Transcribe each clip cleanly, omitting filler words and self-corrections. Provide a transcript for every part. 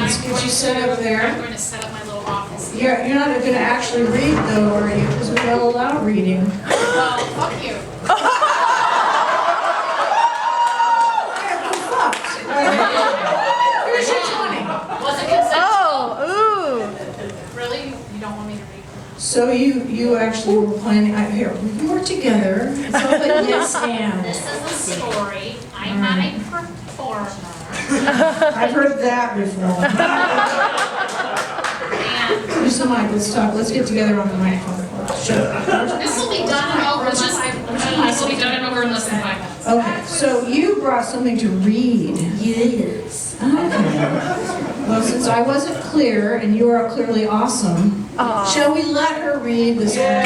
let's get you set up there. I'm going to set up my little office. You're not going to actually read, though, are you? Because we don't allow reading. Well, fuck you. Here's your 20. Was it consensual? Ooh. Really? You don't want me to read? So you actually were planning, here, we can work together. It's all like yes and. This is a story. I'm not a performer. I've heard that before. And Use the mic, let's talk, let's get together on the microphone. Sure. this will be done in over less than 5 minutes. Okay, so you brought something to read. Yes. Okay. Well, since I wasn't clear, and you are clearly awesome, shall we let her read this one?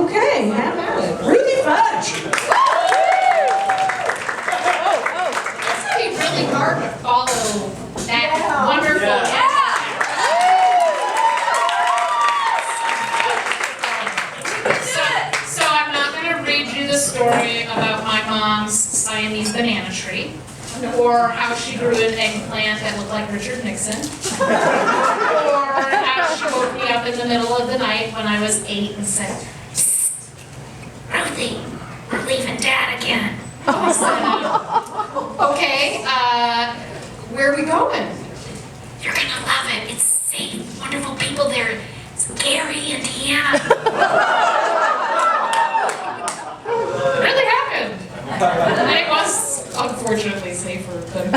Okay, have at it. Ruthie Fudge! It's going to be really hard to follow that wonderful So I'm not going to read you the story about my mom's Siamese banana tree, or how she grew an eggplant that looked like Richard Nixon, or how she woke me up in the middle of the night when I was 8 and said, "Psst, Ruthie, we're leaving Dad again." I said, okay, where are we going? You're gonna love it. It's safe, wonderful people there. It's Gary, Indiana. It really happened. And it was unfortunately safer than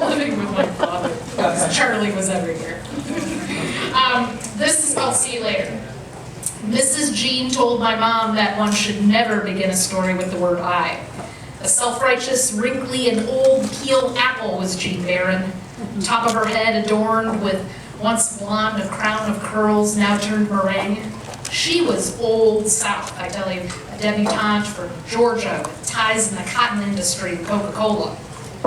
living with my father, because Charlie was everywhere. This is called See You Later. Mrs. Jean told my mom that one should never begin a story with the word I. A self-righteous, wrinkly, and old-peeled apple was Jean Barron. Top of her head adorned with once blonde, a crown of curls, now turned meringue. She was Old South, I tell you, a debutante from Georgia with ties in the cotton industry and Coca-Cola.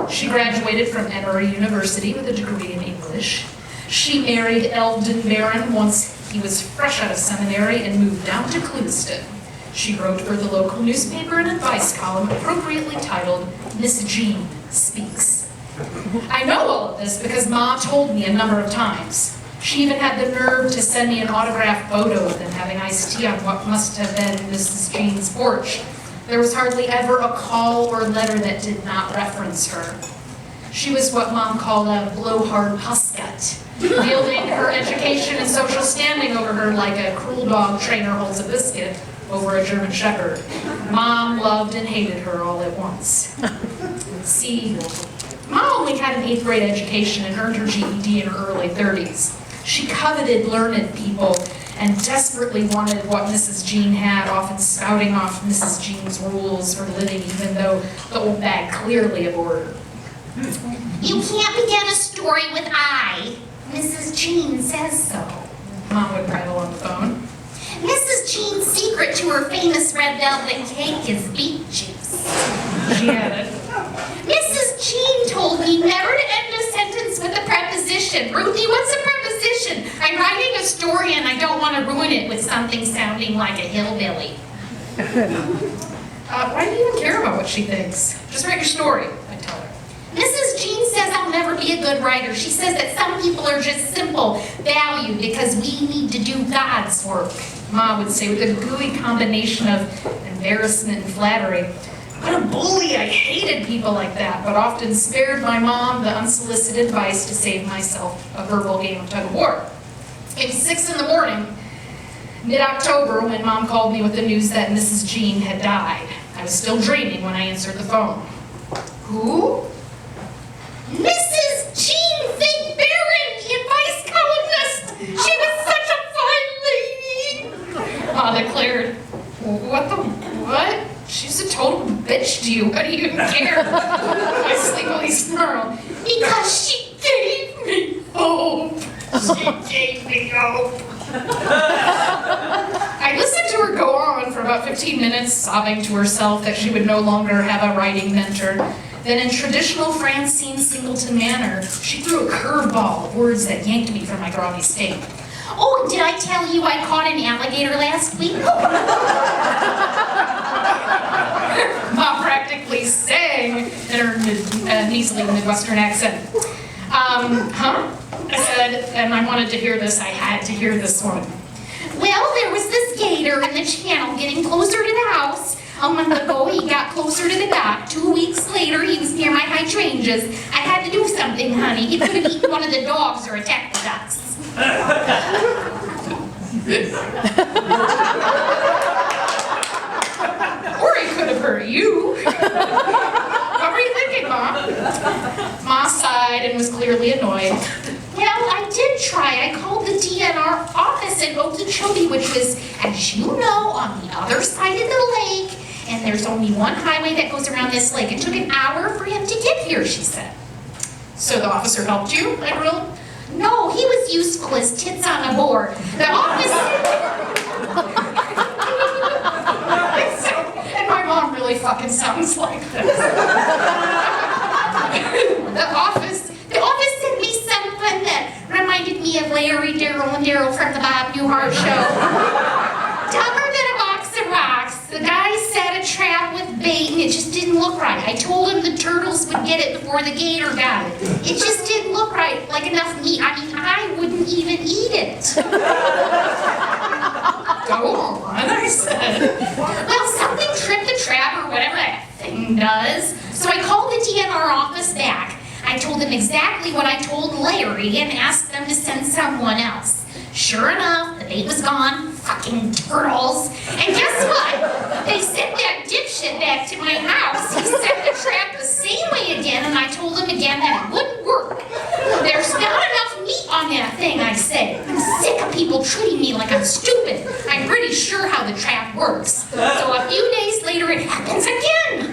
She graduated from Emory University with a degree in English. She married Eldon Barron once he was fresh out of seminary and moved down to Clewiston. She wrote for the local newspaper an advice column appropriately titled, Miss Jean Speaks. I know all of this because Ma told me a number of times. She even had the nerve to send me an autographed photo of them having iced tea on what must have been Mrs. Jean's porch. There was hardly ever a call or letter that did not reference her. She was what Mom called a blowhard pussycat, wielding her education and social standing over her like a cruel dog trainer holds a biscuit over a German shepherd. Mom loved and hated her all at once. See, Mom only had an 8th grade education and earned her GED in her early 30s. She coveted learned people and desperately wanted what Mrs. Jean had, often spouting off Mrs. Jean's rules for living, even though the old bag clearly abhorred her. You can't begin a story with I. Mrs. Jean says so. Mom would prattle on the phone. Mrs. Jean's secret to her famous red velvet cake is beet juice. She added, Mrs. Jean told me never to end a sentence with a preposition. Ruthie, what's a preposition? I'm writing a story and I don't want to ruin it with something sounding like a hillbilly. why do you even care about what she thinks? Just write your story, I tell her. Mrs. Jean says I'll never be a good writer. She says that some people are just simple, valued because we need to do God's work. Ma would say with a gooey combination of embarrassment and flattery. What a bully, I hated people like that, but often spared my mom the unsolicited advice to save myself a verbal game of tug-of-war. It was 6 in the morning, mid-October, when Mom called me with the news that Mrs. Jean had died. I was still dreaming when I answered the phone. Who? Mrs. Jean Fig Barron, the advice columnist. She was such a fine lady. Ma declared, what? She's a total bitch to you. Why do you even care? I sleepily snarled. Because she gave me hope. She gave me hope. I listened to her go on for about 15 minutes, sobbing to herself that she would no longer have a writing mentor. Then in traditional Francine Singleton manner, she threw a curveball of words that yanked me from my groggy state. Oh, did I tell you I caught an alligator last week? Ma practically unfortunately sang in her measly Midwestern accent. Huh? I said, and I wanted to hear this, I had to hear this one. Well, there was this gator in the channel getting closer to the house. A month ago, he got closer to the dock. 2 weeks later, he was near my hydrangeas. I had to do something, honey. He could have eaten one of the dogs or attacked the ducks. Or he could have hurt you. What were you thinking, Ma? Ma sighed and was clearly annoyed. Well, I did try. I called the DNR office in Okeechobee, which was, as you know, on the other side of the lake. And there's only one highway that goes around this lake. It took an hour for him to get here, she said. So the officer helped you? I grilled. No, he was useful as tits on a board. The office... And my mom really fucking sounds like this. The office sent me something that reminded me of Larry, Daryl, and Daryl from the Bob Newhart show. Tougher than a box of rocks. The guy set a trap with bait and it just didn't look right. I told him the turtles would get it before the gator got it. It just didn't look right, like enough meat. I mean, I wouldn't even eat it. Go on, I said. Well, something tripped the trap or whatever that thing does. So I called the DNR office back. I told them exactly what I told Larry and asked them to send someone else. Sure enough, the bait was gone. Fucking turtles. And guess what? They sent that dipshit back to my house. He set the trap the same way again, and I told him again that it wouldn't work. There's not enough meat on that thing, I said. I'm sick of people treating me like I'm stupid. I'm pretty sure how the trap works. So a few days later, it happens again.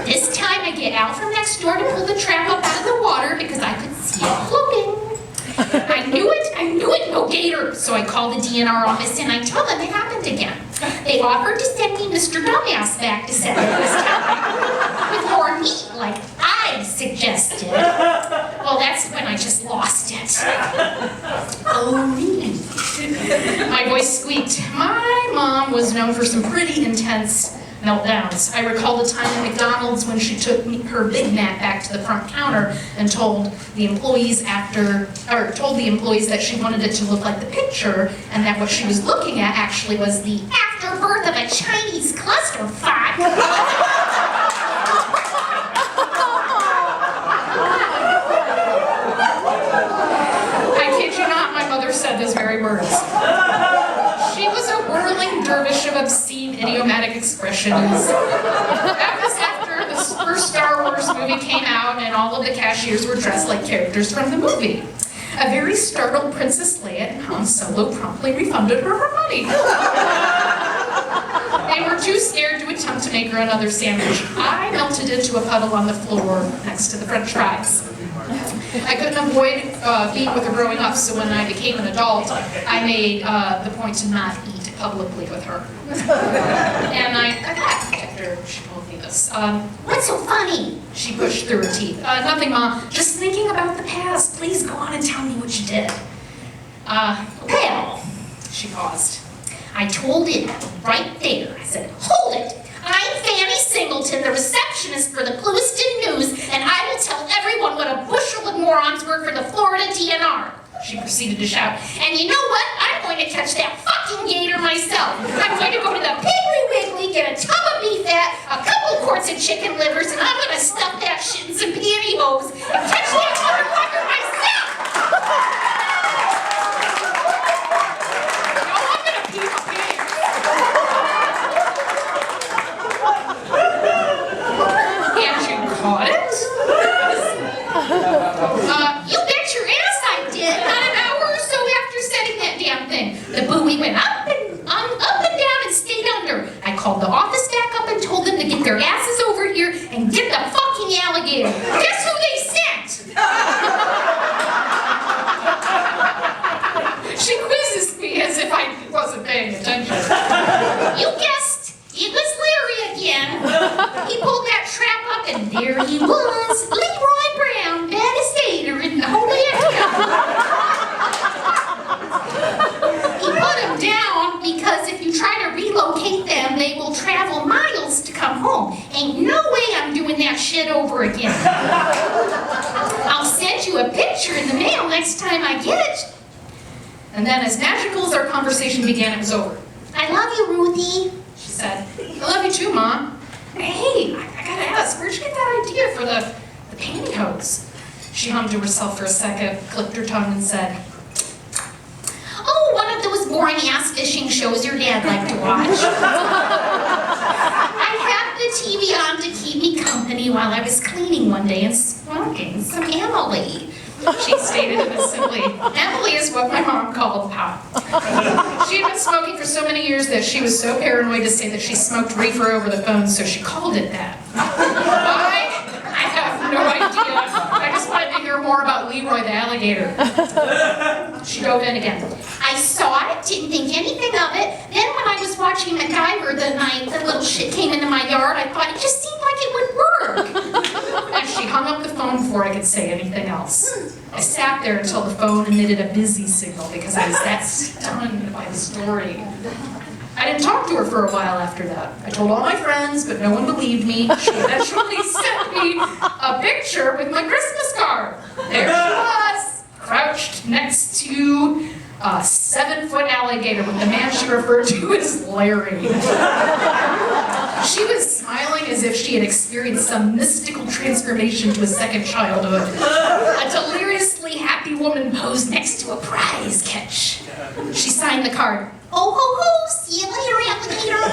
This time I get out from next door to pull the trap up out of the water because I could see it floating. I knew it, no gator. So I called the DNR office and I told them it happened again. They offered to send me Mr. Dumbass back to set it this time. With more meat, like I suggested. Well, that's when I just lost it. Oh, really? My voice squeaked. My mom was known for some pretty intense meltdowns. I recall the time at McDonald's when she took her Big Mac back to the front counter and told the employees that she wanted it to look like the picture and that what she was looking at actually was the Afterbirth of a Chinese clusterfuck. I kid you not, my mother said those very words. She was a whirling dervish of obscene, idiomatic expressions. That was after the first Star Wars movie came out and all of the cashiers were dressed like characters from the movie. A very startled Princess Leia and Han Solo promptly refunded her money. They were too scared to attempt to make her another sandwich. I melted into a puddle on the floor next to the French fries. I couldn't avoid being with her growing up, so when I became an adult, I made the point to not eat publicly with her. And I laughed after she told me this. What's so funny? She pushed through her teeth. Nothing, Mom. Just thinking about the past. Please go on and tell me what you did. Well, She paused. I told him right there. I said, hold it. I'm Fanny Singleton, the receptionist for the Lewiston News, and I will tell everyone what a bushel of morons work for the Florida DNR. She proceeded to shout. And you know what? I'm going to catch that fucking gator myself. I'm going to go to the Piggly Wiggly, get a tub of beef fat, a couple quarts of chicken livers, and I'm going to stuff that shit in some pantyhose and catch that motherfucker myself! No, I'm going to pee my pants. And you caught it? You bet your ass I did. Not an hour or so after setting that damn thing. The buoy went up and down and stayed under. I called the office back up and told them to get their asses over here and get the fucking alligator. Guess who they sent? She quizzes me as if I wasn't paying attention. You guessed. It was Larry again. He pulled that trap up and there he was. Leroy Brown, baddest gator in the whole area. He put him down because if you try to relocate them, they will travel miles to come home. Ain't no way over again. I'll send you a picture in the mail next time I get it. And then as magical as our conversation began, it was over. I love you, Ruthie. She said, I love you too, Mom. Hey, I gotta ask, where'd you get that idea for the pantyhose? She hummed to herself for a second, clicked her tongue and said, Oh, one of those boring-ass fishing shows your dad liked to watch. I had the TV on to keep me company while I was cleaning one day and smoking some Emily. She stated it as simply, Emily is what my mom called pop. She had been smoking for so many years that she was so paranoid to say that she smoked reefer over the phone, so she called it that. Why? I have no idea. I just wanted to hear more about Leroy the alligator. She dove in again. I saw it, didn't think anything of it. Then when I was watching MacGyver the night the little shit came into my yard, I thought it just seemed like it would work. And she hung up the phone before I could say anything else. I sat there until the phone emitted a busy signal because I was that stunned by the story. I didn't talk to her for a while after that. I told all my friends, but no one believed me. She eventually sent me a picture with my Christmas card. There she was, crouched next to a 7-foot alligator with the man she referred to as Larry. She was smiling as if she had experienced some mystical transformation to a second childhood. A deliriously happy woman posed next to a prize catch. She signed the card. Oh ho ho, see you later, alligator.